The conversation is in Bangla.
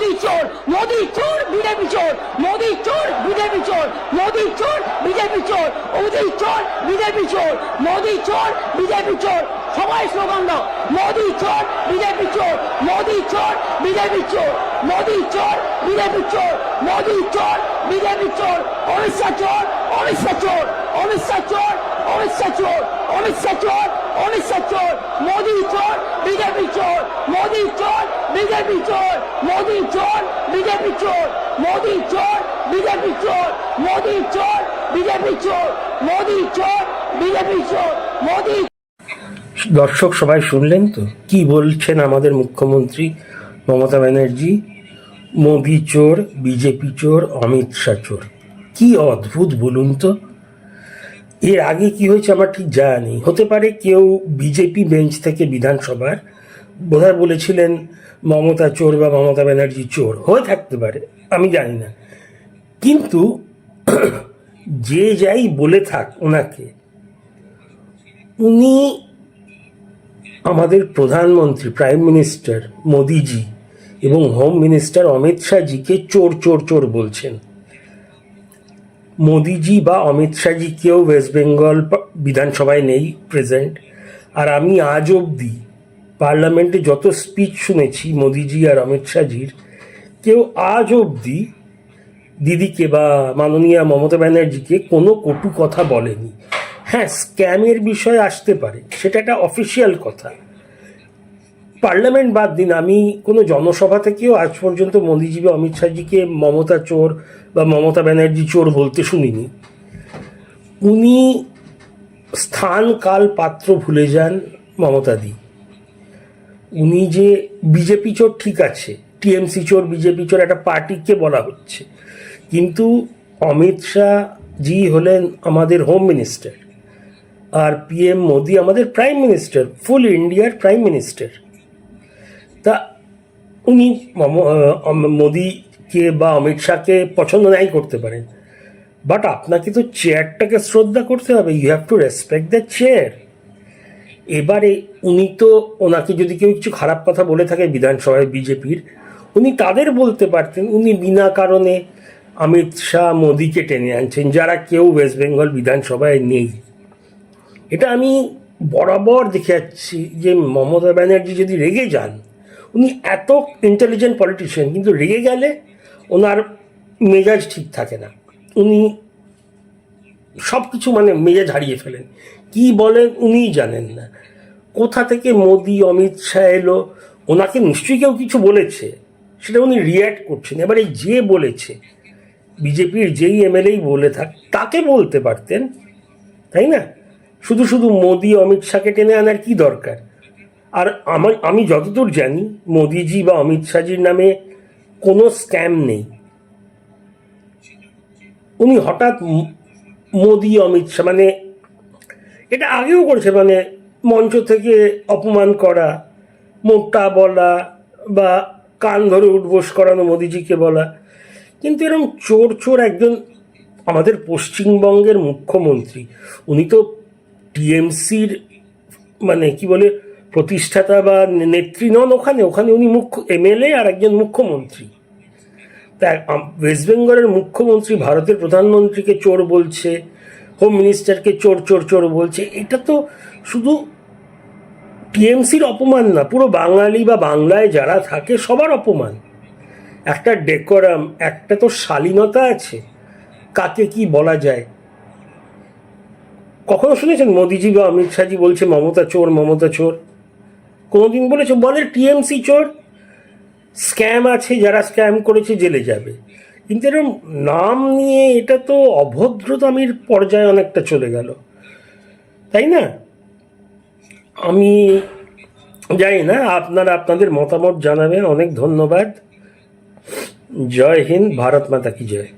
মোদি চোর, মোদি চোর, বিজেপি চোর, মোদি চোর, বিজেপি চোর, মোদি চোর, বিজেপি চোর, মোদি চোর, বিজেপি চোর, মোদি চোর, বিজেপি চোর। সবাই স্লোগান দাও, মোদি চোর, বিজেপি চোর, মোদি চোর, বিজেপি চোর, মোদি চোর, বিজেপি চোর, মোদি চোর, বিজেপি চোর, অমিত শাহ চোর, অমিত শাহ চোর, অমিত শাহ চোর, অমিত শাহ চোর, অমিত শাহ চোর, অমিত শাহ চোর, মোদি চোর, বিজেপি চোর, মোদি চোর, বিজেপি চোর, মোদি চোর, বিজেপি চোর, মোদি চোর, বিজেপি চোর, মোদি চোর, বিজেপি চোর, মোদি চোর, বিজেপি চোর, মোদি। দর্শক সবাই শুনলেন তো কি বলছেন আমাদের মুখ্যমন্ত্রী মমতা ব্যানার্জি? মোদি চোর, বিজেপি চোর, অমিত শাহ চোর। কি অদ্ভুত বলুন তো। এর আগে কি হয়েছে আমার ঠিক জানা নেই। হতে পারে কেউ বিজেপি বেঞ্চ থেকে বিধানসভার বোধহয় বলেছিলেন মমতা চোর বা মমতা ব্যানার্জি চোর, হয়ে থাকতে পারে, আমি জানি না। কিন্তু যে যাই বলে থাক ওনাকে, উনি আমাদের প্রধানমন্ত্রী প্রাইম মিনিস্টার মোদিজি এবং হোম মিনিস্টার অমিত শাহজিকে চোর চোর চোর বলছেন। মোদিজি বা অমিত শাহজি কেউ ওয়েস্ট বেঙ্গল বিধানসভায় নেই প্রেজেন্ট। আর আমি আজ অবধি পার্লামেন্টে যত স্পিচ শুনেছি মোদিজি আর অমিত শাহজির, কেউ আজ অবধি দিদিকে বা মাননীয়া মমতা ব্যানার্জিকে কোনো কটু কথা বলেনি। হ্যাঁ, স্ক্যামের বিষয় আসতে পারে, সেটা একটা অফিসিয়াল কথা। পার্লামেন্ট বাদ দিন, আমি কোনো জনসভা থেকেও আজ পর্যন্ত মোদিজি বা অমিত শাহজিকে মমতা চোর বা মমতা ব্যানার্জি চোর বলতে শুনিনি। উনি স্থান কাল পাত্র ভুলে যান মমতাদি। উনি যে বিজেপি চোর ঠিক আছে, টিএমসি চোর বিজেপি চোর একটা পার্টিকে বলা হচ্ছে, কিন্তু অমিত শাহজি হলেন আমাদের হোম মিনিস্টার আর পিএম মোদি আমাদের প্রাইম মিনিস্টার, ফুল ইন্ডিয়ার প্রাইম মিনিস্টার। তা উনি মোদিকে বা অমিত শাহকে পছন্দ নাই করতে পারেন, বাট আপনাকে তো চেয়ারটাকে শ্রদ্ধা করতে হবে। You have to respect the chair. এবারে উনি তো, ওনাকে যদি কেউ কিছু খারাপ কথা বলে থাকে বিধানসভায় বিজেপির, উনি তাদের বলতে পারতেন। উনি বিনা কারণে অমিত শাহ মোদিকে টেনে আনছেন, যারা কেউ ওয়েস্ট বেঙ্গল বিধানসভায় নেই। এটা আমি বরাবর দেখে যাচ্ছি যে মমতা ব্যানার্জি যদি রেগে যান, উনি এত ইন্টেলিজেন্ট পলিটিশিয়ান, কিন্তু রেগে গেলে ওনার মেজাজ ঠিক থাকে না। উনি সব কিছু মেজাজ হারিয়ে ফেলেন, কি বলেন উনিই জানেন না। কোথা থেকে মোদি অমিত শাহ এলো, ওনাকে নিশ্চয়ই কেউ কিছু বলেছে, সেটা উনি রিয়্যাক্ট করছেন। এবারে যে বলেছে, বিজেপির যেই এমএলএই বলে থাক, তাকে বলতে পারতেন, তাই না? শুধু শুধু মোদি অমিত শাহকে টেনে আনার কি দরকার? আর আমি যতদূর জানি মোদিজি বা অমিত শাহজির নামে কোনো স্ক্যাম নেই। উনি হঠাৎ মোদি অমিত শাহ এটা আগেও করেছে, মঞ্চ থেকে অপমান করা, মোটা বলা বা কান ধরে উঠবোস করানো মোদিজিকে বলা। কিন্তু এরকম চোর চোর একজন আমাদের পশ্চিমবঙ্গের মুখ্যমন্ত্রী, উনি তো টিএমসির কি বলে প্রতিষ্ঠাতা বা নেত্রী নন, ওখানে উনি মুখ্য এমএলএ আর একজন মুখ্যমন্ত্রী। তা ওয়েস্ট বেঙ্গলের মুখ্যমন্ত্রী ভারতের প্রধানমন্ত্রীকে চোর বলছে, হোম মিনিস্টারকে চোর চোর চোর বলছে। এটা তো শুধু টিএমসির অপমান না, পুরো বাঙালি বা বাংলায় যারা থাকে সবার অপমান। একটা ডেকোরাম, একটা তো শালীনতা আছে, কাকে কি বলা যায়। কখনো শুনেছেন মোদিজি বা অমিত শাহজি বলছে মমতা চোর, মমতা চোর? কোনোদিন বলেছে? বলে টিএমসি চোর, স্ক্যাম আছে, যারা স্ক্যাম করেছে জেলে যাবে। কিন্তু এরকম নাম নিয়ে এটা তো অভদ্রতামির পর্যায়ে অনেকটা চলে গেল, তাই না? আমি জানি না, আপনারা আপনাদের মতামত জানাবেন। অনেক ধন্যবাদ। জয় হিন্দ, ভারত মাতা কি জয়।